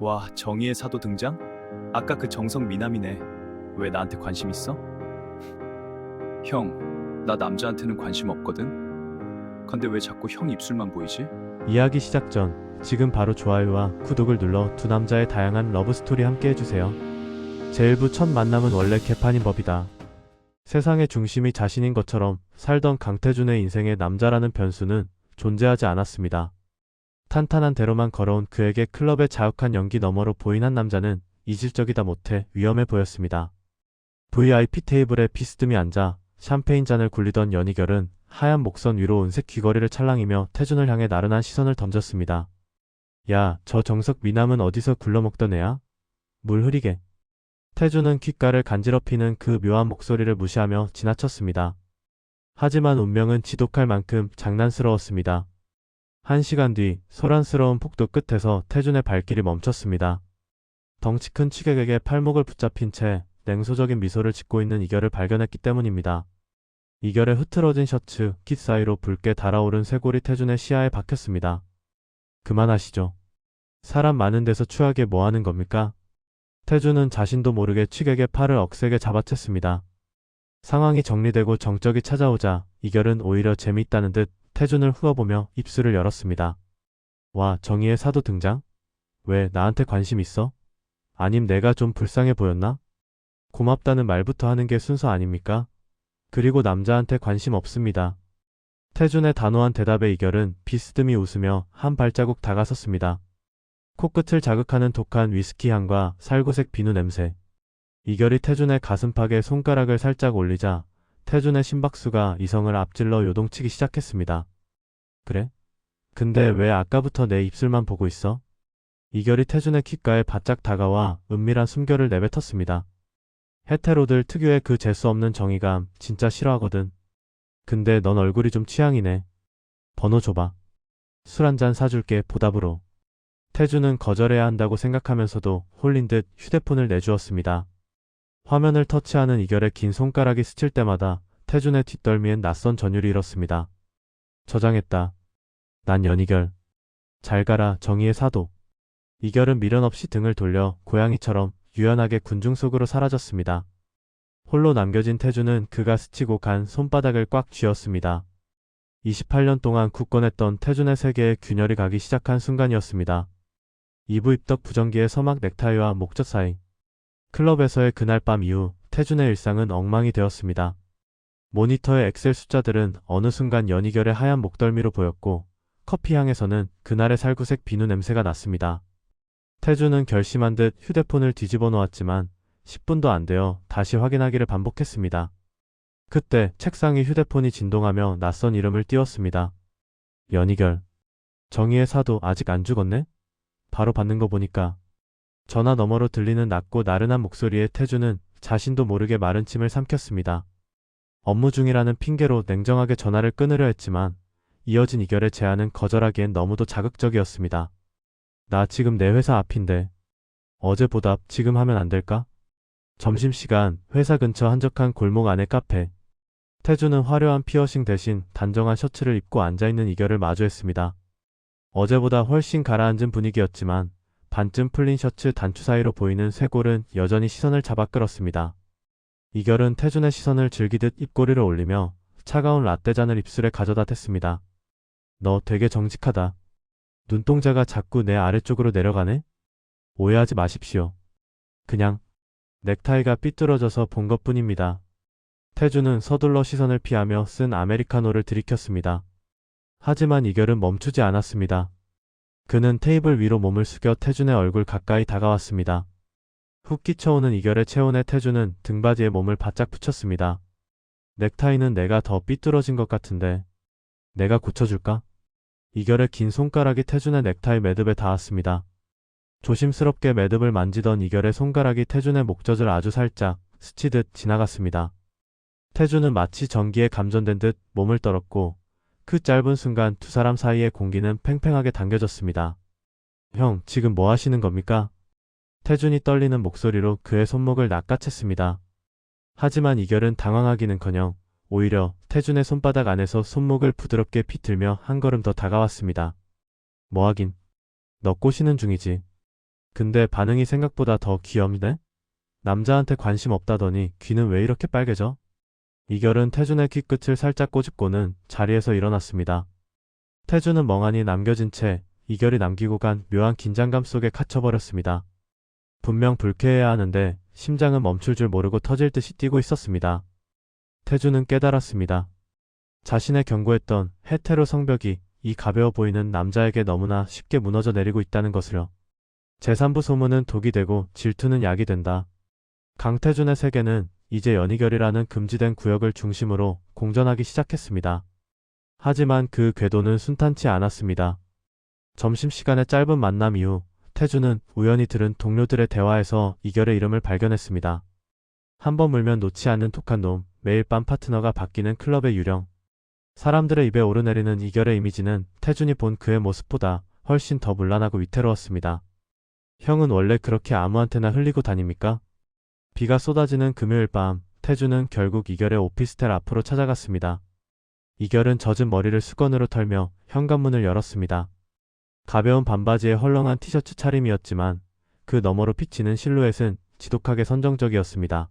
와, 정의의 사도 등장? 아까 그 정석 미남이네. 왜 나한테 관심 있어? 형, 나 남자한테는 관심 없거든? 근데 왜 자꾸 형 입술만 보이지? 이야기 시작 전 지금 바로 좋아요와 구독을 눌러 두 남자의 다양한 러브스토리 함께 해주세요. 제1부 첫 만남은 원래 개판인 법이다. 세상의 중심이 자신인 것처럼 살던 강태준의 인생에 남자라는 변수는 존재하지 않았습니다. 탄탄한 대로만 걸어온 그에게 클럽의 자욱한 연기 너머로 보인 한 남자는 이질적이다 못해 위험해 보였습니다. VIP 테이블에 비스듬히 앉아 샴페인 잔을 굴리던 연희결은 하얀 목선 위로 은색 귀걸이를 찰랑이며 태준을 향해 나른한 시선을 던졌습니다. 야, 저 정석 미남은 어디서 굴러먹던 애야? 물 흐리게. 태준은 귓가를 간지럽히는 그 묘한 목소리를 무시하며 지나쳤습니다. 하지만 운명은 지독할 만큼 장난스러웠습니다. 1시간 뒤 소란스러운 폭도 끝에서 태준의 발길이 멈췄습니다. 덩치 큰 취객에게 팔목을 붙잡힌 채 냉소적인 미소를 짓고 있는 이결을 발견했기 때문입니다. 이결의 흐트러진 셔츠, 깃 사이로 붉게 달아오른 쇄골이 태준의 시야에 박혔습니다. 그만하시죠. 사람 많은 데서 추하게 뭐하는 겁니까? 태준은 자신도 모르게 취객의 팔을 억세게 잡아챘습니다. 상황이 정리되고 정적이 찾아오자 이결은 오히려 재미있다는 듯 태준을 후어보며 입술을 열었습니다. 와, 정의의 사도 등장? 왜 나한테 관심 있어? 아님 내가 좀 불쌍해 보였나? 고맙다는 말부터 하는 게 순서 아닙니까? 그리고 남자한테 관심 없습니다. 태준의 단호한 대답에 이결은 비스듬히 웃으며 한 발자국 다가섰습니다. 코끝을 자극하는 독한 위스키 향과 살구색 비누 냄새. 이결이 태준의 가슴팍에 손가락을 살짝 올리자 태준의 심박수가 이성을 앞질러 요동치기 시작했습니다. 그래? 근데 왜 아까부터 내 입술만 보고 있어? 이결이 태준의 귓가에 바짝 다가와 은밀한 숨결을 내뱉었습니다. 헤테로들 특유의 그 재수없는 정의감 진짜 싫어하거든. 근데 넌 얼굴이 좀 취향이네. 번호 줘봐. 술 한잔 사줄게 보답으로. 태준은 거절해야 한다고 생각하면서도 홀린 듯 휴대폰을 내주었습니다. 화면을 터치하는 이결의 긴 손가락이 스칠 때마다 태준의 뒷덜미엔 낯선 전율이 일었습니다. 저장했다. 난 연이결. 잘 가라 정의의 사도. 이결은 미련 없이 등을 돌려 고양이처럼 유연하게 군중 속으로 사라졌습니다. 홀로 남겨진 태준은 그가 스치고 간 손바닥을 꽉 쥐었습니다. 28년 동안 굳건했던 태준의 세계에 균열이 가기 시작한 순간이었습니다. 2부 입덕 부정기의 서막 넥타이와 목젖 사이. 클럽에서의 그날 밤 이후 태준의 일상은 엉망이 되었습니다. 모니터의 엑셀 숫자들은 어느 순간 연희결의 하얀 목덜미로 보였고 커피향에서는 그날의 살구색 비누 냄새가 났습니다. 태준은 결심한 듯 휴대폰을 뒤집어 놓았지만 10분도 안 되어 다시 확인하기를 반복했습니다. 그때 책상 위 휴대폰이 진동하며 낯선 이름을 띄웠습니다. 연희결. 정의의 사도 아직 안 죽었네? 바로 받는 거 보니까. 전화 너머로 들리는 낮고 나른한 목소리에 태준은 자신도 모르게 마른 침을 삼켰습니다. 업무 중이라는 핑계로 냉정하게 전화를 끊으려 했지만 이어진 이결의 제안은 거절하기엔 너무도 자극적이었습니다. 나 지금 내 회사 앞인데. 어제 보답 지금 하면 안 될까? 점심시간 회사 근처 한적한 골목 안의 카페. 태준은 화려한 피어싱 대신 단정한 셔츠를 입고 앉아있는 이결을 마주했습니다. 어제보다 훨씬 가라앉은 분위기였지만 반쯤 풀린 셔츠 단추 사이로 보이는 쇄골은 여전히 시선을 잡아 끌었습니다. 이결은 태준의 시선을 즐기듯 입꼬리를 올리며 차가운 라떼잔을 입술에 가져다 댔습니다. 너 되게 정직하다. 눈동자가 자꾸 내 아래쪽으로 내려가네? 오해하지 마십시오. 그냥 넥타이가 삐뚤어져서 본 것뿐입니다. 태준은 서둘러 시선을 피하며 쓴 아메리카노를 들이켰습니다. 하지만 이결은 멈추지 않았습니다. 그는 테이블 위로 몸을 숙여 태준의 얼굴 가까이 다가왔습니다. 훅 끼쳐오는 이결의 체온에 태준은 등받이에 몸을 바짝 붙였습니다. 넥타이는 내가 더 삐뚤어진 것 같은데. 내가 고쳐줄까? 이결의 긴 손가락이 태준의 넥타이 매듭에 닿았습니다. 조심스럽게 매듭을 만지던 이결의 손가락이 태준의 목젖을 아주 살짝 스치듯 지나갔습니다. 태준은 마치 전기에 감전된 듯 몸을 떨었고 그 짧은 순간 두 사람 사이의 공기는 팽팽하게 당겨졌습니다. 형, 지금 뭐 하시는 겁니까? 태준이 떨리는 목소리로 그의 손목을 낚아챘습니다. 하지만 이결은 당황하기는커녕 오히려 태준의 손바닥 안에서 손목을 부드럽게 비틀며 한 걸음 더 다가왔습니다. 뭐하긴. 너 꼬시는 중이지. 근데 반응이 생각보다 더 귀엽네? 남자한테 관심 없다더니 귀는 왜 이렇게 빨개져? 이결은 태준의 귀 끝을 살짝 꼬집고는 자리에서 일어났습니다. 태준은 멍하니 남겨진 채 이결이 남기고 간 묘한 긴장감 속에 갇혀버렸습니다. 분명 불쾌해야 하는데 심장은 멈출 줄 모르고 터질 듯이 뛰고 있었습니다. 태준은 깨달았습니다. 자신의 견고했던 헤테로 성벽이 이 가벼워 보이는 남자에게 너무나 쉽게 무너져 내리고 있다는 것을요. 제3부 소문은 독이 되고 질투는 약이 된다. 강태준의 세계는 이제 연희결이라는 금지된 구역을 중심으로 공전하기 시작했습니다. 하지만 그 궤도는 순탄치 않았습니다. 점심시간의 짧은 만남 이후 태준은 우연히 들은 동료들의 대화에서 이결의 이름을 발견했습니다. 한번 물면 놓지 않는 독한 놈, 매일 밤 파트너가 바뀌는 클럽의 유령. 사람들의 입에 오르내리는 이결의 이미지는 태준이 본 그의 모습보다 훨씬 더 문란하고 위태로웠습니다. 형은 원래 그렇게 아무한테나 흘리고 다닙니까? 비가 쏟아지는 금요일 밤, 태준은 결국 이결의 오피스텔 앞으로 찾아갔습니다. 이결은 젖은 머리를 수건으로 털며 현관문을 열었습니다. 가벼운 반바지에 헐렁한 티셔츠 차림이었지만 그 너머로 비치는 실루엣은 지독하게 선정적이었습니다.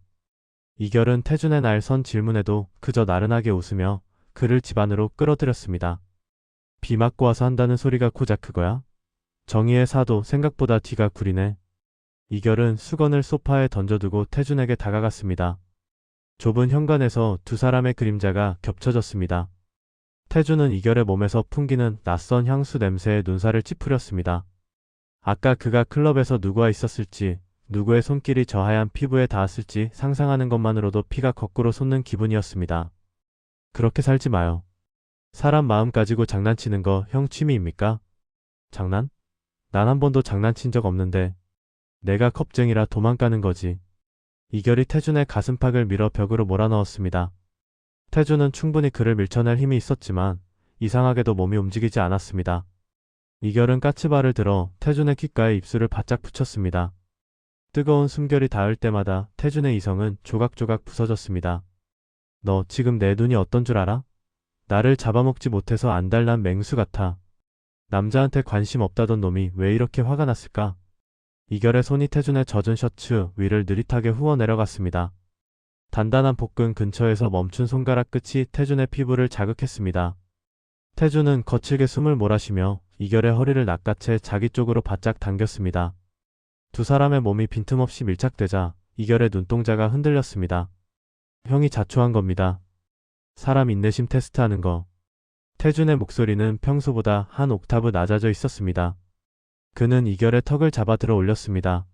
이결은 태준의 날 선 질문에도 그저 나른하게 웃으며 그를 집 안으로 끌어들였습니다. 비 맞고 와서 한다는 소리가 고작 그거야? 정의의 사도 생각보다 뒤가 구리네. 이결은 수건을 소파에 던져두고 태준에게 다가갔습니다. 좁은 현관에서 두 사람의 그림자가 겹쳐졌습니다. 태준은 이결의 몸에서 풍기는 낯선 향수 냄새에 눈살을 찌푸렸습니다. 아까 그가 클럽에서 누구와 있었을지, 누구의 손길이 저 하얀 피부에 닿았을지 상상하는 것만으로도 피가 거꾸로 솟는 기분이었습니다. 그렇게 살지 마요. 사람 마음 가지고 장난치는 거 형 취미입니까? 장난? 난 한 번도 장난친 적 없는데 내가 겁쟁이라 도망가는 거지. 이결이 태준의 가슴팍을 밀어 벽으로 몰아넣었습니다. 태준은 충분히 그를 밀쳐낼 힘이 있었지만 이상하게도 몸이 움직이지 않았습니다. 이결은 까치발을 들어 태준의 귓가에 입술을 바짝 붙였습니다. 뜨거운 숨결이 닿을 때마다 태준의 이성은 조각조각 부서졌습니다. 너 지금 내 눈이 어떤 줄 알아? 나를 잡아먹지 못해서 안달난 맹수 같아. 남자한테 관심 없다던 놈이 왜 이렇게 화가 났을까? 이결의 손이 태준의 젖은 셔츠 위를 느릿하게 후워 내려갔습니다. 단단한 복근 근처에서 멈춘 손가락 끝이 태준의 피부를 자극했습니다. 태준은 거칠게 숨을 몰아쉬며 이결의 허리를 낚아채 자기 쪽으로 바짝 당겼습니다. 두 사람의 몸이 빈틈없이 밀착되자 이결의 눈동자가 흔들렸습니다. 형이 자초한 겁니다. 사람 인내심 테스트하는 거. 태준의 목소리는 평소보다 한 옥타브 낮아져 있었습니다. 그는 이결의 턱을 잡아 들어 올렸습니다.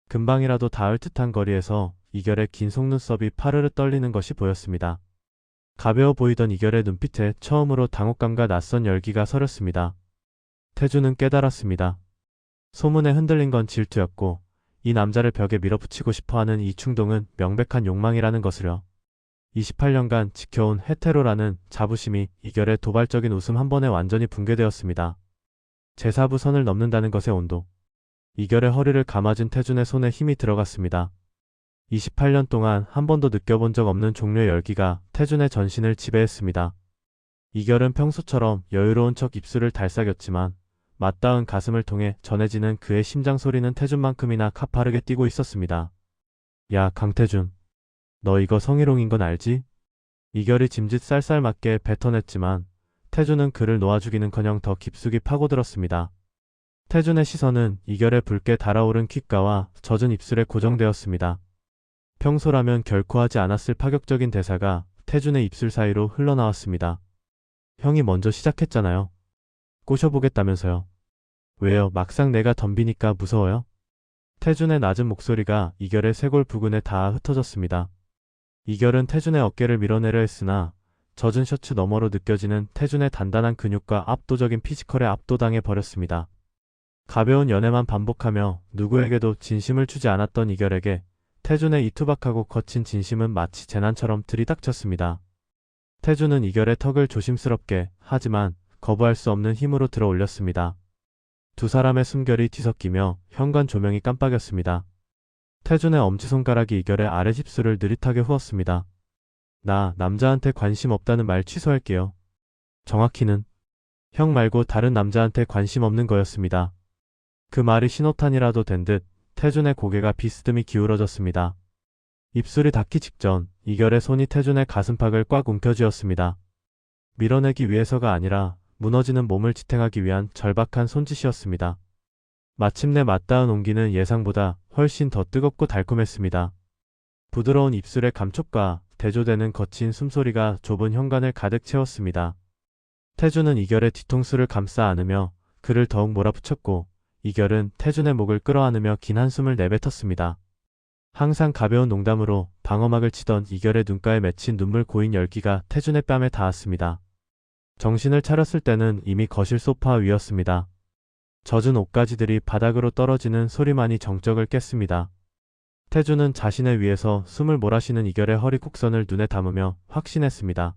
금방이라도 닿을 듯한 거리에서 이결의 긴 속눈썹이 파르르 떨리는 것이 보였습니다. 가벼워 보이던 이결의 눈빛에 처음으로 당혹감과 낯선 열기가 서렸습니다. 태준은 깨달았습니다. 소문에 흔들린 건 질투였고 이 남자를 벽에 밀어붙이고 싶어하는 이 충동은 명백한 욕망이라는 것을요. 28년간 지켜온 헤테로라는 자부심이 이결의 도발적인 웃음 한 번에 완전히 붕괴되었습니다. 제4부 선을 넘는다는 것의 온도. 이결의 허리를 감아준 태준의 손에 힘이 들어갔습니다. 28년 동안 한 번도 느껴본 적 없는 종류의 열기가 태준의 전신을 지배했습니다. 이결은 평소처럼 여유로운 척 입술을 달싹였지만 맞닿은 가슴을 통해 전해지는 그의 심장 소리는 태준만큼이나 가파르게 뛰고 있었습니다. 야, 강태준. 너 이거 성희롱인 건 알지? 이결이 짐짓 쌀쌀 맞게 뱉어냈지만 태준은 그를 놓아주기는커녕 더 깊숙이 파고들었습니다. 태준의 시선은 이결의 붉게 달아오른 귓가와 젖은 입술에 고정되었습니다. 평소라면 결코 하지 않았을 파격적인 대사가 태준의 입술 사이로 흘러나왔습니다. 형이 먼저 시작했잖아요. 꼬셔보겠다면서요. 왜요? 막상 내가 덤비니까 무서워요? 태준의 낮은 목소리가 이결의 쇄골 부근에 닿아 흩어졌습니다. 이결은 태준의 어깨를 밀어내려 했으나 젖은 셔츠 너머로 느껴지는 태준의 단단한 근육과 압도적인 피지컬에 압도당해 버렸습니다. 가벼운 연애만 반복하며 누구에게도 진심을 주지 않았던 이결에게 태준의 이 투박하고 거친 진심은 마치 재난처럼 들이닥쳤습니다. 태준은 이결의 턱을 조심스럽게 하지만 거부할 수 없는 힘으로 들어 올렸습니다. 두 사람의 숨결이 뒤섞이며 현관 조명이 깜빡였습니다. 태준의 엄지손가락이 이결의 아래 힙술을 느릿하게 후었습니다. 나 남자한테 관심 없다는 말 취소할게요. 정확히는 형 말고 다른 남자한테 관심 없는 거였습니다. 그 말이 신호탄이라도 된 듯 태준의 고개가 비스듬히 기울어졌습니다. 입술이 닿기 직전 이결의 손이 태준의 가슴팍을 꽉 움켜쥐었습니다. 밀어내기 위해서가 아니라 무너지는 몸을 지탱하기 위한 절박한 손짓이었습니다. 마침내 맞닿은 온기는 예상보다 훨씬 더 뜨겁고 달콤했습니다. 부드러운 입술의 감촉과 대조되는 거친 숨소리가 좁은 현관을 가득 채웠습니다. 태준은 이결의 뒤통수를 감싸 안으며 그를 더욱 몰아붙였고 이결은 태준의 목을 끌어안으며 긴 한숨을 내뱉었습니다. 항상 가벼운 농담으로 방어막을 치던 이결의 눈가에 맺힌 눈물 고인 열기가 태준의 뺨에 닿았습니다. 정신을 차렸을 때는 이미 거실 소파 위였습니다. 젖은 옷가지들이 바닥으로 떨어지는 소리만이 정적을 깼습니다. 태준은 자신의 위에서 숨을 몰아쉬는 이결의 허리 곡선을 눈에 담으며 확신했습니다.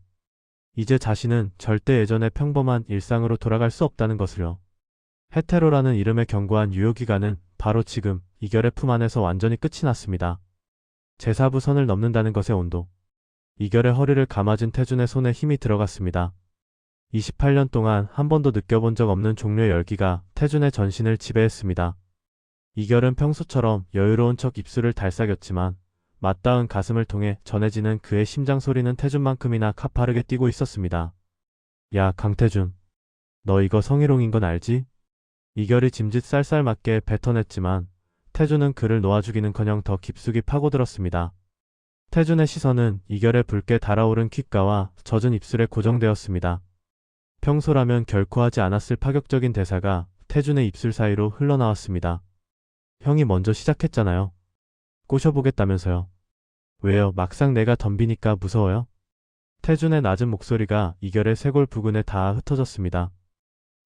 이제 자신은 절대 예전의 평범한 일상으로 돌아갈 수 없다는 것을요. 헤테로라는 이름의 견고한 유효기간은 바로 지금 이결의 품 안에서 완전히 끝이 났습니다. 제4부 선을 넘는다는 것의 온도. 이결의 허리를 감아준 태준의 손에 힘이 들어갔습니다. 28년 동안 한 번도 느껴본 적 없는 종류의 열기가 태준의 전신을 지배했습니다. 이결은 평소처럼 여유로운 척 입술을 달싹였지만 맞닿은 가슴을 통해 전해지는 그의 심장 소리는 태준만큼이나 가파르게 뛰고 있었습니다. 야, 강태준. 너 이거 성희롱인 건 알지? 이결이 짐짓 쌀쌀맞게 뱉어냈지만 태준은 그를 놓아주기는커녕 더 깊숙이 파고들었습니다. 태준의 시선은 이결의 붉게 달아오른 귓가와 젖은 입술에 고정되었습니다. 평소라면 결코 하지 않았을 파격적인 대사가 태준의 입술 사이로 흘러나왔습니다. 형이 먼저 시작했잖아요. 꼬셔보겠다면서요. 왜요? 막상 내가 덤비니까 무서워요? 태준의 낮은 목소리가 이결의 쇄골 부근에 닿아 흩어졌습니다.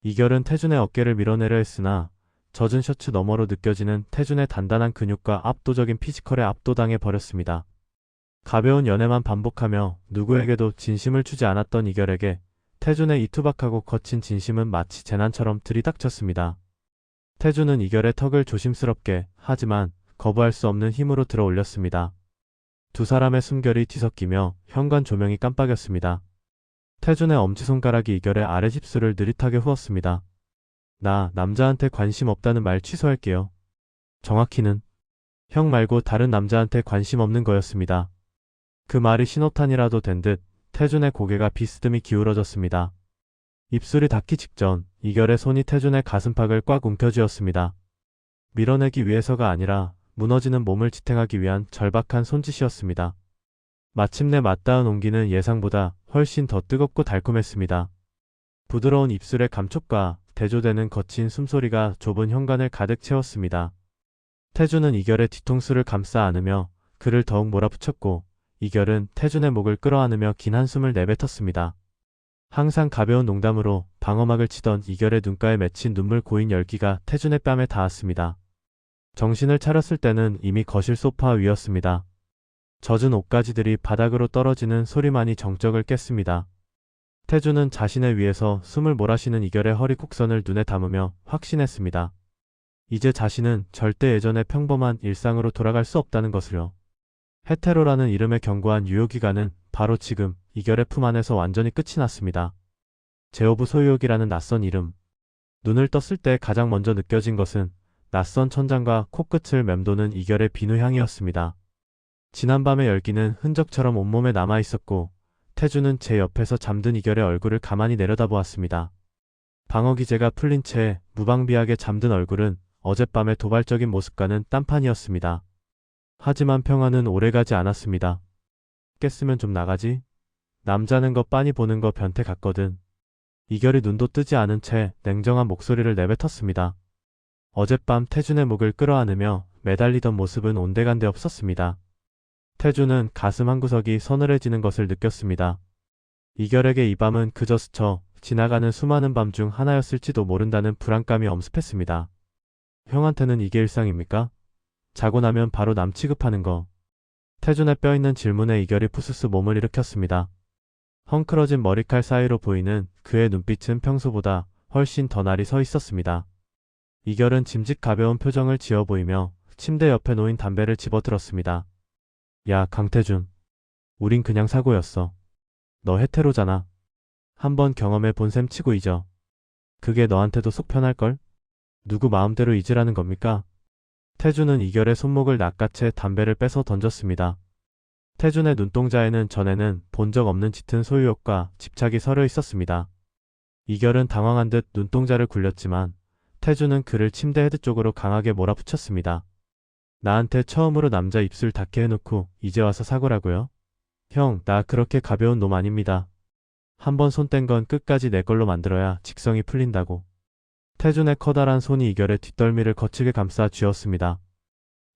이결은 태준의 어깨를 밀어내려 했으나 젖은 셔츠 너머로 느껴지는 태준의 단단한 근육과 압도적인 피지컬에 압도당해 버렸습니다. 가벼운 연애만 반복하며 누구에게도 진심을 주지 않았던 이결에게 태준의 이 투박하고 거친 진심은 마치 재난처럼 들이닥쳤습니다. 태준은 이결의 턱을 조심스럽게 하지만 거부할 수 없는 힘으로 들어 올렸습니다. 두 사람의 숨결이 뒤섞이며 현관 조명이 깜빡였습니다. 태준의 엄지손가락이 이결의 아래 집술을 느릿하게 후었습니다. 나 남자한테 관심 없다는 말 취소할게요. 정확히는 형 말고 다른 남자한테 관심 없는 거였습니다. 그 말이 신호탄이라도 된 듯 태준의 고개가 비스듬히 기울어졌습니다. 입술이 닿기 직전 이결의 손이 태준의 가슴팍을 꽉 움켜쥐었습니다. 밀어내기 위해서가 아니라 무너지는 몸을 지탱하기 위한 절박한 손짓이었습니다. 마침내 맞닿은 온기는 예상보다 훨씬 더 뜨겁고 달콤했습니다. 부드러운 입술의 감촉과 대조되는 거친 숨소리가 좁은 현관을 가득 채웠습니다. 태준은 이결의 뒤통수를 감싸 안으며 그를 더욱 몰아붙였고 이결은 태준의 목을 끌어안으며 긴 한숨을 내뱉었습니다. 항상 가벼운 농담으로 방어막을 치던 이결의 눈가에 맺힌 눈물 고인 열기가 태준의 뺨에 닿았습니다. 정신을 차렸을 때는 이미 거실 소파 위였습니다. 젖은 옷가지들이 바닥으로 떨어지는 소리만이 정적을 깼습니다. 태준은 자신의 위에서 숨을 몰아쉬는 이결의 허리 곡선을 눈에 담으며 확신했습니다. 이제 자신은 절대 예전의 평범한 일상으로 돌아갈 수 없다는 것을요. 헤테로라는 이름의 견고한 유효기간은 바로 지금 이결의 품 안에서 완전히 끝이 났습니다. 제오브 소유욕이라는 낯선 이름. 눈을 떴을 때 가장 먼저 느껴진 것은 낯선 천장과 코끝을 맴도는 이결의 비누 향이었습니다. 지난밤의 열기는 흔적처럼 온몸에 남아있었고 태준은 제 옆에서 잠든 이결의 얼굴을 가만히 내려다보았습니다. 방어 기제가 풀린 채 무방비하게 잠든 얼굴은 어젯밤의 도발적인 모습과는 딴판이었습니다. 하지만 평화는 오래가지 않았습니다. 깼으면 좀 나가지? 남자는 거 빤히 보는 거 변태 같거든. 이결이 눈도 뜨지 않은 채 냉정한 목소리를 내뱉었습니다. 어젯밤 태준의 목을 끌어안으며 매달리던 모습은 온데간데 없었습니다. 태준은 가슴 한구석이 서늘해지는 것을 느꼈습니다. 이결에게 이 밤은 그저 스쳐 지나가는 수많은 밤 중 하나였을지도 모른다는 불안감이 엄습했습니다. 형한테는 이게 일상입니까? 자고 나면 바로 남 취급하는 거. 태준의 뼈있는 질문에 이결이 푸스스 몸을 일으켰습니다. 헝클어진 머리칼 사이로 보이는 그의 눈빛은 평소보다 훨씬 더 날이 서 있었습니다. 이결은 짐짓 가벼운 표정을 지어 보이며 침대 옆에 놓인 담배를 집어들었습니다. 야, 강태준. 우린 그냥 사고였어. 너 헤테로잖아. 한번 경험해 본 셈 치고 잊어. 그게 너한테도 속 편할걸? 누구 마음대로 잊으라는 겁니까? 태준은 이결의 손목을 낚아채 담배를 빼서 던졌습니다. 태준의 눈동자에는 전에는 본 적 없는 짙은 소유욕과 집착이 서려 있었습니다. 이결은 당황한 듯 눈동자를 굴렸지만 태준은 그를 침대 헤드 쪽으로 강하게 몰아붙였습니다. 나한테 처음으로 남자 입술 닿게 해놓고 이제 와서 사고라고요? 형, 나 그렇게 가벼운 놈 아닙니다. 한번 손 뗀 건 끝까지 내 걸로 만들어야 직성이 풀린다고. 태준의 커다란 손이 이결의 뒷덜미를 거칠게 감싸 쥐었습니다.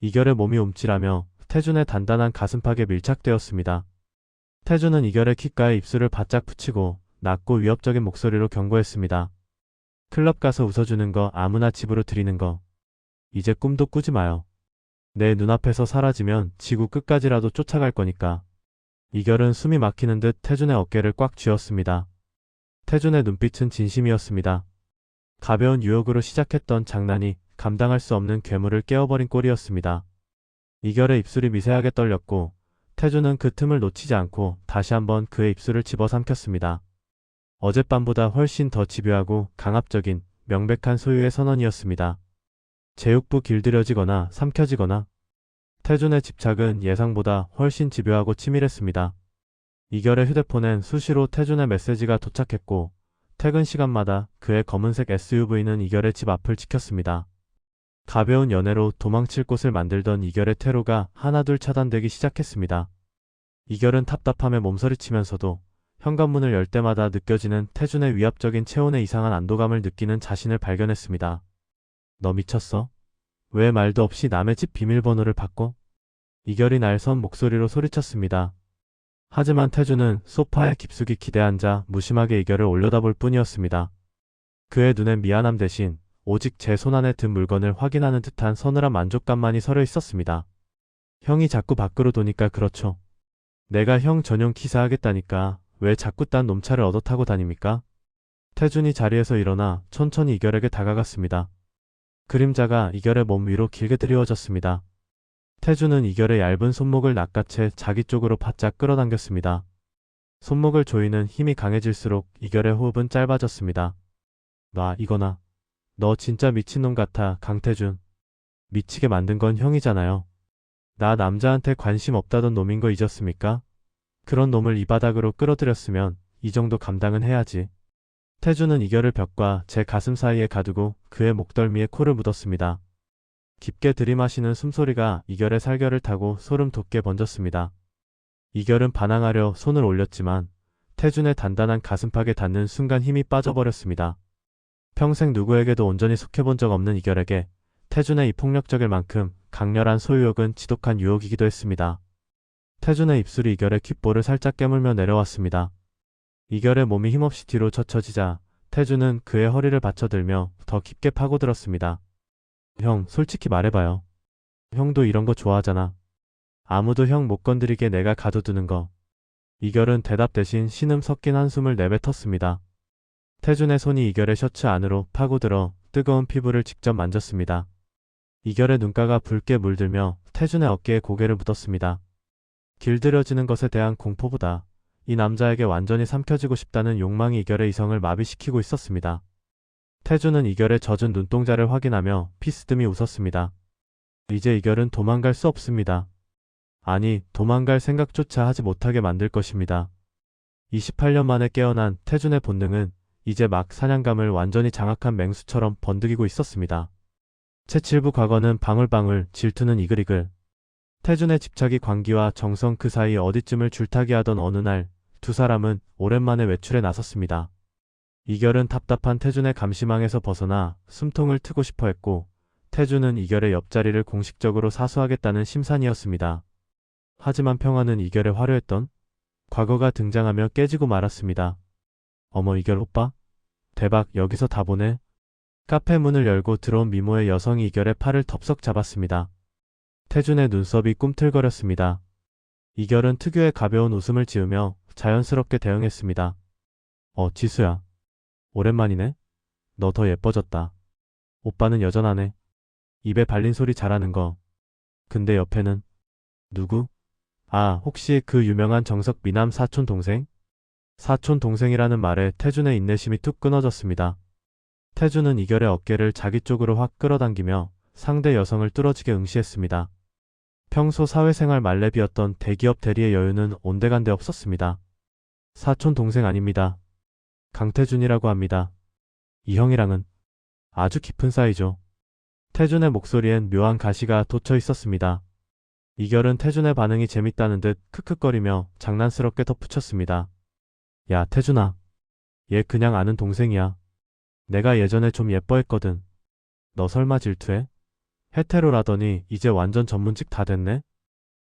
이결의 몸이 움찔하며 태준의 단단한 가슴팍에 밀착되었습니다. 태준은 이결의 귓가에 입술을 바짝 붙이고 낮고 위협적인 목소리로 경고했습니다. 클럽 가서 웃어주는 거 아무나 집으로 들이는 거. 이제 꿈도 꾸지 마요. 내 눈앞에서 사라지면 지구 끝까지라도 쫓아갈 거니까. 이결은 숨이 막히는 듯 태준의 어깨를 꽉 쥐었습니다. 태준의 눈빛은 진심이었습니다. 가벼운 유혹으로 시작했던 장난이 감당할 수 없는 괴물을 깨워버린 꼴이었습니다. 이결의 입술이 미세하게 떨렸고 태준은 그 틈을 놓치지 않고 다시 한번 그의 입술을 집어삼켰습니다. 어젯밤보다 훨씬 더 집요하고 강압적인 명백한 소유의 선언이었습니다. 제육부 길들여지거나 삼켜지거나. 태준의 집착은 예상보다 훨씬 집요하고 치밀했습니다. 이결의 휴대폰엔 수시로 태준의 메시지가 도착했고 퇴근 시간마다 그의 검은색 SUV는 이결의 집 앞을 지켰습니다. 가벼운 연애로 도망칠 곳을 만들던 이결의 퇴로가 하나둘 차단되기 시작했습니다. 이결은 답답함에 몸서리치면서도 현관문을 열 때마다 느껴지는 태준의 위압적인 체온에 이상한 안도감을 느끼는 자신을 발견했습니다. 너 미쳤어? 왜 말도 없이 남의 집 비밀번호를 바꿔? 이결이 날선 목소리로 소리쳤습니다. 하지만 태준은 소파에 깊숙이 기대앉아 무심하게 이결을 올려다볼 뿐이었습니다. 그의 눈엔 미안함 대신 오직 제 손안에 든 물건을 확인하는 듯한 서늘한 만족감만이 서려 있었습니다. 형이 자꾸 밖으로 도니까 그렇죠. 내가 형 전용 기사 하겠다니까 왜 자꾸 딴 놈차를 얻어 타고 다닙니까? 태준이 자리에서 일어나 천천히 이결에게 다가갔습니다. 그림자가 이결의 몸 위로 길게 드리워졌습니다. 태준은 이결의 얇은 손목을 낚아채 자기 쪽으로 바짝 끌어당겼습니다. 손목을 조이는 힘이 강해질수록 이결의 호흡은 짧아졌습니다. 놔, 이거나. 너 진짜 미친놈 같아, 강태준. 미치게 만든 건 형이잖아요. 나 남자한테 관심 없다던 놈인 거 잊었습니까? 그런 놈을 이 바닥으로 끌어들였으면 이 정도 감당은 해야지. 태준은 이결을 벽과 제 가슴 사이에 가두고 그의 목덜미에 코를 묻었습니다. 깊게 들이마시는 숨소리가 이결의 살결을 타고 소름 돋게 번졌습니다. 이결은 반항하려 손을 올렸지만 태준의 단단한 가슴팍에 닿는 순간 힘이 빠져버렸습니다. 평생 누구에게도 온전히 속해본 적 없는 이결에게 태준의 이 폭력적일 만큼 강렬한 소유욕은 지독한 유혹이기도 했습니다. 태준의 입술이 이결의 귓볼을 살짝 깨물며 내려왔습니다. 이결의 몸이 힘없이 뒤로 젖혀지자 태준은 그의 허리를 받쳐들며 더 깊게 파고들었습니다. 형, 솔직히 말해봐요. 형도 이런 거 좋아하잖아. 아무도 형 못 건드리게 내가 가둬두는 거. 이결은 대답 대신 신음 섞인 한숨을 내뱉었습니다. 태준의 손이 이결의 셔츠 안으로 파고들어 뜨거운 피부를 직접 만졌습니다. 이결의 눈가가 붉게 물들며 태준의 어깨에 고개를 묻었습니다. 길들여지는 것에 대한 공포보다 이 남자에게 완전히 삼켜지고 싶다는 욕망이 이결의 이성을 마비시키고 있었습니다. 태준은 이결의 젖은 눈동자를 확인하며 피스듬히 웃었습니다. 이제 이결은 도망갈 수 없습니다. 아니, 도망갈 생각조차 하지 못하게 만들 것입니다. 28년 만에 깨어난 태준의 본능은 이제 막 사냥감을 완전히 장악한 맹수처럼 번득이고 있었습니다. 채칠부 과거는 방울방울, 질투는 이글이글. 태준의 집착이 광기와 정성 그 사이 어디쯤을 줄타기 하던 어느 날 두 사람은 오랜만에 외출에 나섰습니다. 이결은 답답한 태준의 감시망에서 벗어나 숨통을 트고 싶어 했고 태준은 이결의 옆자리를 공식적으로 사수하겠다는 심산이었습니다. 하지만 평화는 이결의 화려했던 과거가 등장하며 깨지고 말았습니다. 어머, 이결 오빠? 대박, 여기서 다 보네. 카페 문을 열고 들어온 미모의 여성이 이결의 팔을 덥석 잡았습니다. 태준의 눈썹이 꿈틀거렸습니다. 이결은 특유의 가벼운 웃음을 지으며 자연스럽게 대응했습니다. 지수야. 오랜만이네. 너 더 예뻐졌다. 오빠는 여전하네. 입에 발린 소리 잘하는 거. 근데 옆에는 누구? 아, 혹시 그 유명한 정석 미남 사촌 동생? 사촌 동생이라는 말에 태준의 인내심이 툭 끊어졌습니다. 태준은 이결의 어깨를 자기 쪽으로 확 끌어당기며 상대 여성을 뚫어지게 응시했습니다. 평소 사회생활 말렙이었던 대기업 대리의 여유는 온데간데 없었습니다. 사촌 동생 아닙니다. 강태준이라고 합니다. 이 형이랑은 아주 깊은 사이죠. 태준의 목소리엔 묘한 가시가 돋쳐 있었습니다. 이결은 태준의 반응이 재밌다는 듯 크크거리며 장난스럽게 덧붙였습니다. 야, 태준아. 얘 그냥 아는 동생이야. 내가 예전에 좀 예뻐했거든. 너 설마 질투해? 헤테로라더니 이제 완전 전문직 다 됐네?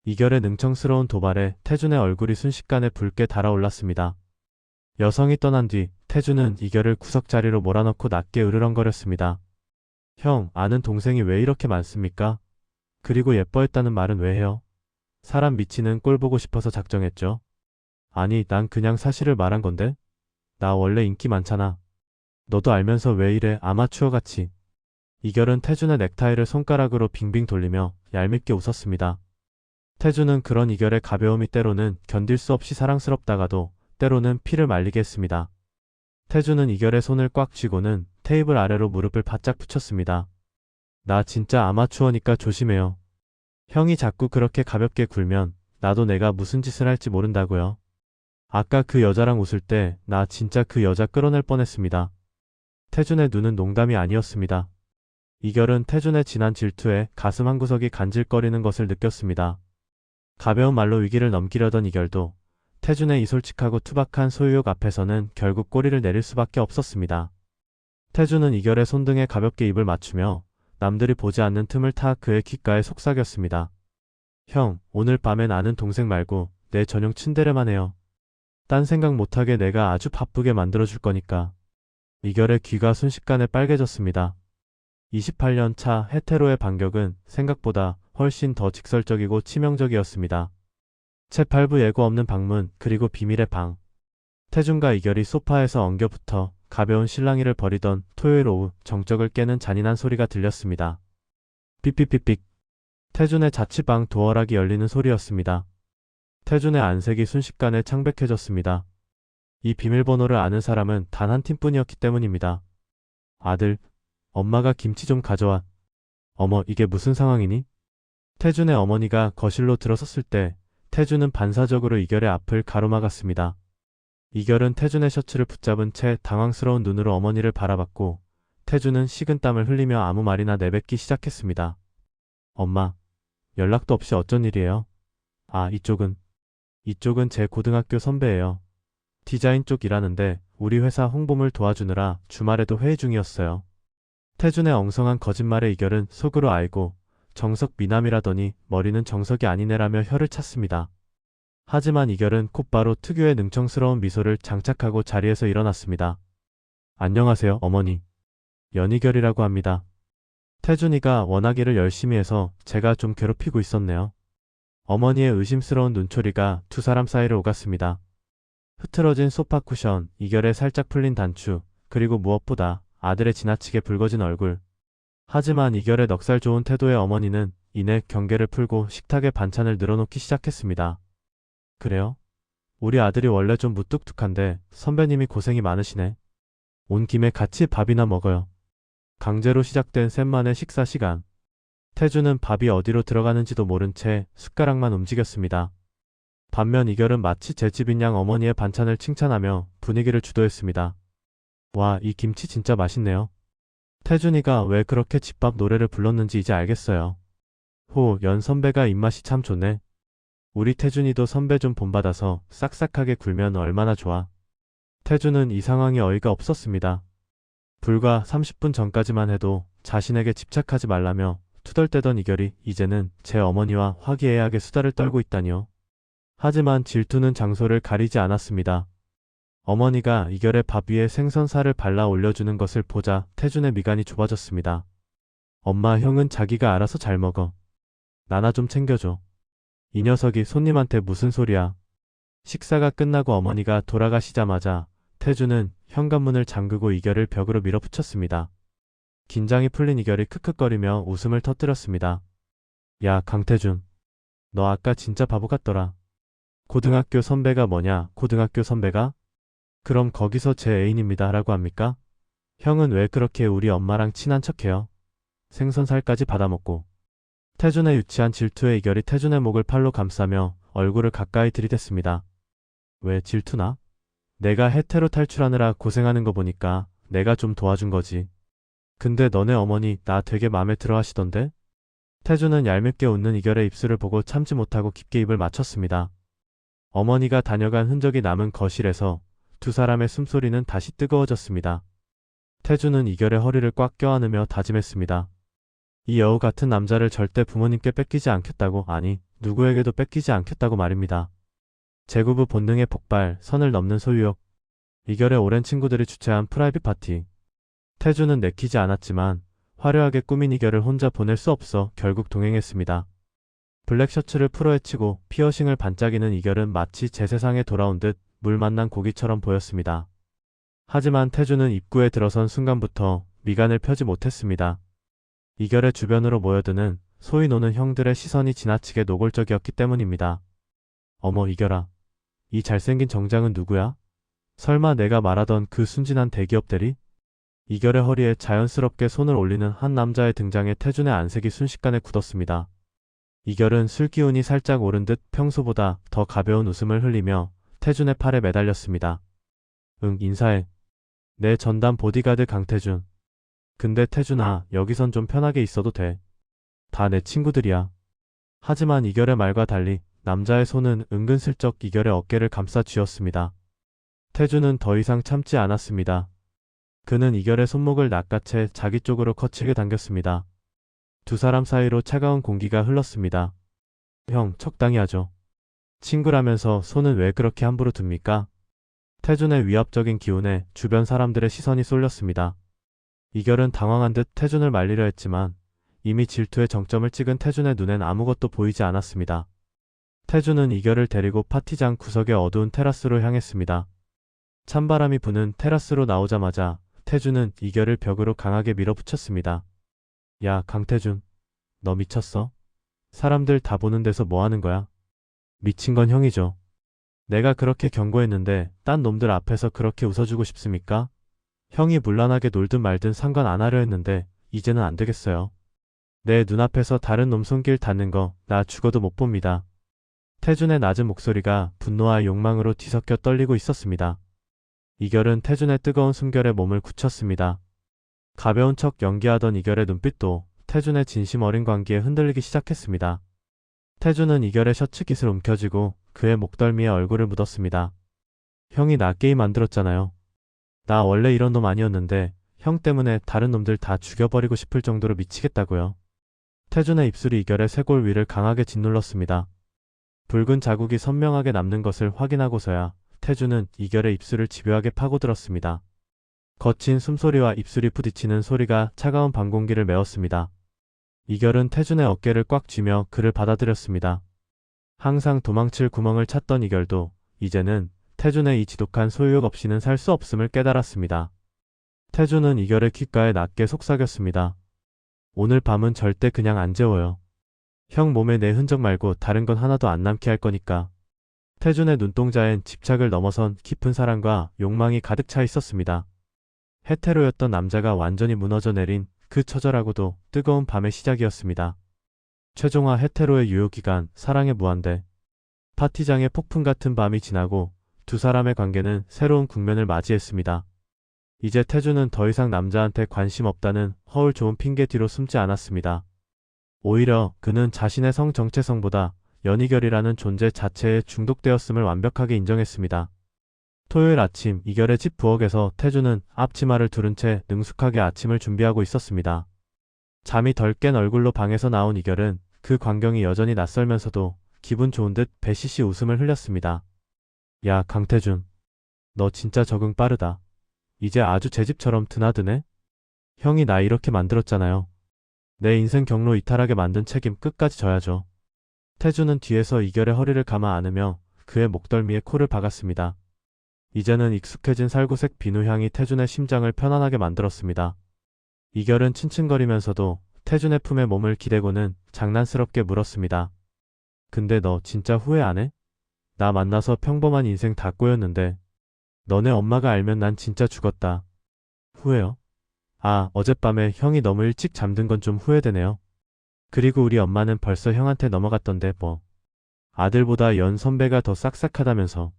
이결의 능청스러운 도발에 태준의 얼굴이 순식간에 붉게 달아올랐습니다. 여성이 떠난 뒤 태준은 이결을 구석자리로 몰아넣고 낮게 으르렁거렸습니다. 형, 아는 동생이 왜 이렇게 많습니까? 그리고 예뻐했다는 말은 왜 해요? 사람 미치는 꼴 보고 싶어서 작정했죠. 아니, 난 그냥 사실을 말한 건데? 나 원래 인기 많잖아. 너도 알면서 왜 이래 아마추어같이. 이결은 태준의 넥타이를 손가락으로 빙빙 돌리며 얄밉게 웃었습니다. 태준은 그런 이결의 가벼움이 때로는 견딜 수 없이 사랑스럽다가도 때로는 피를 말리게 했습니다. 태준은 이결의 손을 꽉 쥐고는 테이블 아래로 무릎을 바짝 붙였습니다. 나 진짜 아마추어니까 조심해요. 형이 자꾸 그렇게 가볍게 굴면 나도 내가 무슨 짓을 할지 모른다고요. 아까 그 여자랑 웃을 때 나 진짜 그 여자 끌어낼 뻔했습니다. 태준의 눈은 농담이 아니었습니다. 이결은 태준의 진한 질투에 가슴 한구석이 간질거리는 것을 느꼈습니다. 가벼운 말로 위기를 넘기려던 이결도 태준의 이 솔직하고 투박한 소유욕 앞에서는 결국 꼬리를 내릴 수밖에 없었습니다. 태준은 이결의 손등에 가볍게 입을 맞추며 남들이 보지 않는 틈을 타 그의 귓가에 속삭였습니다. 형, 오늘 밤엔 아는 동생 말고 내 전용 츤데레만 해요. 딴 생각 못하게 내가 아주 바쁘게 만들어줄 거니까. 이결의 귀가 순식간에 빨개졌습니다. 28년 차 헤테로의 반격은 생각보다 훨씬 더 직설적이고 치명적이었습니다. 제8부 예고 없는 방문 그리고 비밀의 방. 태준과 이결이 소파에서 엉겨붙어 가벼운 실랑이를 벌이던 토요일 오후 정적을 깨는 잔인한 소리가 들렸습니다. 삑삑삑삑. 태준의 자취방 도어락이 열리는 소리였습니다. 태준의 안색이 순식간에 창백해졌습니다. 이 비밀번호를 아는 사람은 단 한 팀뿐이었기 때문입니다. 아들, 엄마가 김치 좀 가져와. 어머, 이게 무슨 상황이니? 태준의 어머니가 거실로 들어섰을 때 태준은 반사적으로 이결의 앞을 가로막았습니다. 이결은 태준의 셔츠를 붙잡은 채 당황스러운 눈으로 어머니를 바라봤고 태준은 식은땀을 흘리며 아무 말이나 내뱉기 시작했습니다. 엄마, 연락도 없이 어쩐 일이에요? 아, 이쪽은 제 고등학교 선배예요. 디자인 쪽 일하는데 우리 회사 홍보물 도와주느라 주말에도 회의 중이었어요. 태준의 엉성한 거짓말에 이결은 속으로 알고 정석 미남이라더니 머리는 정석이 아니네라며 혀를 찼습니다. 하지만 이결은 곧바로 특유의 능청스러운 미소를 장착하고 자리에서 일어났습니다. 안녕하세요, 어머니. 연희결이라고 합니다. 태준이가 워낙 일을 열심히 해서 제가 좀 괴롭히고 있었네요. 어머니의 의심스러운 눈초리가 두 사람 사이를 오갔습니다. 흐트러진 소파 쿠션, 이결의 살짝 풀린 단추, 그리고 무엇보다 아들의 지나치게 붉어진 얼굴. 하지만 이결의 넉살 좋은 태도의 어머니는 이내 경계를 풀고 식탁에 반찬을 늘어놓기 시작했습니다. 그래요? 우리 아들이 원래 좀 무뚝뚝한데 선배님이 고생이 많으시네. 온 김에 같이 밥이나 먹어요. 강제로 시작된 셋만의 식사 시간. 태준은 밥이 어디로 들어가는지도 모른 채 숟가락만 움직였습니다. 반면 이결은 마치 제 집인 양 어머니의 반찬을 칭찬하며 분위기를 주도했습니다. 와, 이 김치 진짜 맛있네요. 태준이가 왜 그렇게 집밥 노래를 불렀는지 이제 알겠어요. 호, 연 선배가 입맛이 참 좋네. 우리 태준이도 선배 좀 본받아서 싹싹하게 굴면 얼마나 좋아. 태준은 이 상황이 어이가 없었습니다. 불과 30분 전까지만 해도 자신에게 집착하지 말라며 투덜대던 이결이 이제는 제 어머니와 화기애애하게 수다를 떨고 있다니요. 하지만 질투는 장소를 가리지 않았습니다. 어머니가 이결의 밥 위에 생선살을 발라 올려주는 것을 보자 태준의 미간이 좁아졌습니다. 엄마, 형은 자기가 알아서 잘 먹어. 나나 좀 챙겨줘. 이 녀석이 손님한테 무슨 소리야. 식사가 끝나고 어머니가 돌아가시자마자 태준은 현관문을 잠그고 이결을 벽으로 밀어붙였습니다. 긴장이 풀린 이결이 크크거리며 웃음을 터뜨렸습니다. 야, 강태준. 너 아까 진짜 바보 같더라. 고등학교 선배가 뭐냐, 고등학교 선배가? 그럼 거기서 제 애인입니다 라고 합니까? 형은 왜 그렇게 우리 엄마랑 친한 척해요? 생선살까지 받아먹고. 태준의 유치한 질투에 이결이 태준의 목을 팔로 감싸며 얼굴을 가까이 들이댔습니다. 왜 질투나? 내가 해태로 탈출하느라 고생하는 거 보니까 내가 좀 도와준 거지. 근데 너네 어머니 나 되게 맘에 들어 하시던데? 태준은 얄밉게 웃는 이결의 입술을 보고 참지 못하고 깊게 입을 맞췄습니다. 어머니가 다녀간 흔적이 남은 거실에서 두 사람의 숨소리는 다시 뜨거워졌습니다. 태준은 이결의 허리를 꽉 껴안으며 다짐했습니다. 이 여우 같은 남자를 절대 부모님께 뺏기지 않겠다고, 아니, 누구에게도 뺏기지 않겠다고 말입니다. 제구부 본능의 폭발, 선을 넘는 소유욕. 이결의 오랜 친구들이 주최한 프라이빗 파티. 태준은 내키지 않았지만 화려하게 꾸민 이결을 혼자 보낼 수 없어 결국 동행했습니다. 블랙 셔츠를 풀어헤치고 피어싱을 반짝이는 이결은 마치 제 세상에 돌아온 듯 물 만난 고기처럼 보였습니다. 하지만 태준은 입구에 들어선 순간부터 미간을 펴지 못했습니다. 이결의 주변으로 모여드는 소위 노는 형들의 시선이 지나치게 노골적이었기 때문입니다. 어머 이결아, 이 잘생긴 정장은 누구야? 설마 내가 말하던 그 순진한 대기업 대리? 이결의 허리에 자연스럽게 손을 올리는 한 남자의 등장에 태준의 안색이 순식간에 굳었습니다. 이결은 술 기운이 살짝 오른 듯 평소보다 더 가벼운 웃음을 흘리며 태준의 팔에 매달렸습니다. 응, 인사해. 내 전담 보디가드 강태준. 근데 태준아, 여기선 좀 편하게 있어도 돼. 다 내 친구들이야. 하지만 이결의 말과 달리 남자의 손은 은근슬쩍 이결의 어깨를 감싸 쥐었습니다. 태준은 더 이상 참지 않았습니다. 그는 이결의 손목을 낚아채 자기 쪽으로 거칠게 당겼습니다. 두 사람 사이로 차가운 공기가 흘렀습니다. 형, 적당히 하죠. 친구라면서 손은 왜 그렇게 함부로 듭니까? 태준의 위압적인 기운에 주변 사람들의 시선이 쏠렸습니다. 이결은 당황한 듯 태준을 말리려 했지만 이미 질투의 정점을 찍은 태준의 눈엔 아무것도 보이지 않았습니다. 태준은 이결을 데리고 파티장 구석의 어두운 테라스로 향했습니다. 찬바람이 부는 테라스로 나오자마자 태준은 이결을 벽으로 강하게 밀어붙였습니다. 야, 강태준. 너 미쳤어? 사람들 다 보는 데서 뭐 하는 거야? 미친 건 형이죠. 내가 그렇게 경고했는데 딴 놈들 앞에서 그렇게 웃어주고 싶습니까? 형이 문란하게 놀든 말든 상관 안 하려 했는데 이제는 안 되겠어요. 내 눈앞에서 다른 놈 손길 닿는 거 나 죽어도 못 봅니다. 태준의 낮은 목소리가 분노와 욕망으로 뒤섞여 떨리고 있었습니다. 이결은 태준의 뜨거운 숨결에 몸을 굳혔습니다. 가벼운 척 연기하던 이결의 눈빛도 태준의 진심 어린 광기에 흔들리기 시작했습니다. 태준은 이결의 셔츠 깃을 움켜쥐고 그의 목덜미에 얼굴을 묻었습니다. 형이 나 게임 만들었잖아요. 나 원래 이런 놈 아니었는데 형 때문에 다른 놈들 다 죽여버리고 싶을 정도로 미치겠다고요. 태준의 입술이 이결의 쇄골 위를 강하게 짓눌렀습니다. 붉은 자국이 선명하게 남는 것을 확인하고서야 태준은 이결의 입술을 집요하게 파고들었습니다. 거친 숨소리와 입술이 부딪히는 소리가 차가운 방 공기를 메웠습니다. 이결은 태준의 어깨를 꽉 쥐며 그를 받아들였습니다. 항상 도망칠 구멍을 찾던 이결도 이제는 태준의 이 지독한 소유욕 없이는 살 수 없음을 깨달았습니다. 태준은 이결의 귓가에 낮게 속삭였습니다. 오늘 밤은 절대 그냥 안 재워요. 형 몸에 내 흔적 말고 다른 건 하나도 안 남게 할 거니까. 태준의 눈동자엔 집착을 넘어선 깊은 사랑과 욕망이 가득 차 있었습니다. 해태로였던 남자가 완전히 무너져 내린 그 처절하고도 뜨거운 밤의 시작이었습니다. 최종화 해태로의 유효기간, 사랑의 무한대. 파티장의 폭풍 같은 밤이 지나고 두 사람의 관계는 새로운 국면을 맞이했습니다. 이제 태준은 더 이상 남자한테 관심 없다는 허울 좋은 핑계 뒤로 숨지 않았습니다. 오히려 그는 자신의 성 정체성보다 연이결이라는 존재 자체에 중독되었음을 완벽하게 인정했습니다. 토요일 아침 이결의 집 부엌에서 태준은 앞치마를 두른 채 능숙하게 아침을 준비하고 있었습니다. 잠이 덜 깬 얼굴로 방에서 나온 이결은 그 광경이 여전히 낯설면서도 기분 좋은 듯 배시시 웃음을 흘렸습니다. 야, 강태준. 너 진짜 적응 빠르다. 이제 아주 제 집처럼 드나드네? 형이 나 이렇게 만들었잖아요. 내 인생 경로 이탈하게 만든 책임 끝까지 져야죠. 태준은 뒤에서 이결의 허리를 감아 안으며 그의 목덜미에 코를 박았습니다. 이제는 익숙해진 살구색 비누향이 태준의 심장을 편안하게 만들었습니다. 이결은 츤츤거리면서도 태준의 품에 몸을 기대고는 장난스럽게 물었습니다. 근데 너 진짜 후회 안 해? 나 만나서 평범한 인생 다 꼬였는데 너네 엄마가 알면 난 진짜 죽었다. 후회요? 아, 어젯밤에 형이 너무 일찍 잠든 건 좀 후회되네요. 그리고 우리 엄마는 벌써 형한테 넘어갔던데 뭐. 아들보다 연 선배가 더 싹싹하다면서.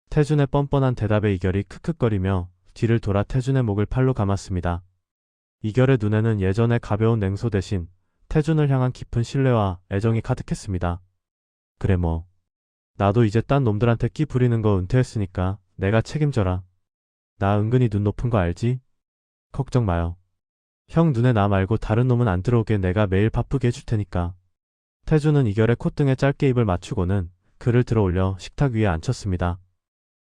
태준의 뻔뻔한 대답에 이결이 크크거리며 뒤를 돌아 태준의 목을 팔로 감았습니다. 이결의 눈에는 예전의 가벼운 냉소 대신 태준을 향한 깊은 신뢰와 애정이 가득했습니다. 그래 뭐. 나도 이제 딴 놈들한테 끼 부리는 거 은퇴했으니까 내가 책임져라. 나 은근히 눈 높은 거 알지? 걱정 마요. 형 눈에 나 말고 다른 놈은 안 들어오게 내가 매일 바쁘게 해줄 테니까. 태준은 이결의 콧등에 짧게 입을 맞추고는 그를 들어올려 식탁 위에 앉혔습니다.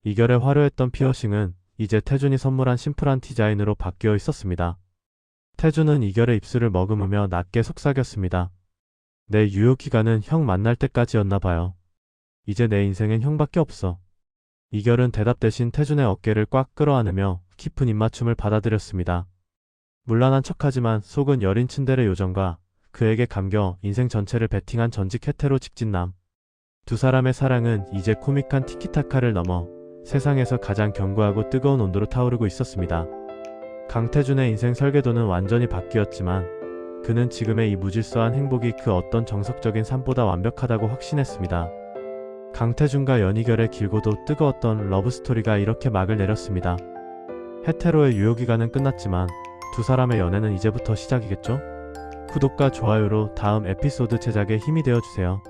이결의 화려했던 피어싱은 이제 태준이 선물한 심플한 디자인으로 바뀌어 있었습니다. 태준은 이결의 입술을 머금으며 낮게 속삭였습니다. 내 유효기간은 형 만날 때까지였나 봐요. 이제 내 인생엔 형밖에 없어. 이결은 대답 대신 태준의 어깨를 꽉 끌어안으며 깊은 입맞춤을 받아들였습니다. 물란한 척하지만 속은 여린 츤데레 요정과 그에게 감겨 인생 전체를 베팅한 전직 헤테로 직진남. 두 사람의 사랑은 이제 코믹한 티키타카를 넘어 세상에서 가장 견고하고 뜨거운 온도로 타오르고 있었습니다. 강태준의 인생 설계도는 완전히 바뀌었지만 그는 지금의 이 무질서한 행복이 그 어떤 정석적인 삶보다 완벽하다고 확신했습니다. 강태준과 연희결의 길고도 뜨거웠던 러브스토리가 이렇게 막을 내렸습니다. 헤테로의 유효기간은 끝났지만 두 사람의 연애는 이제부터 시작이겠죠? 구독과 좋아요로 다음 에피소드 제작에 힘이 되어주세요.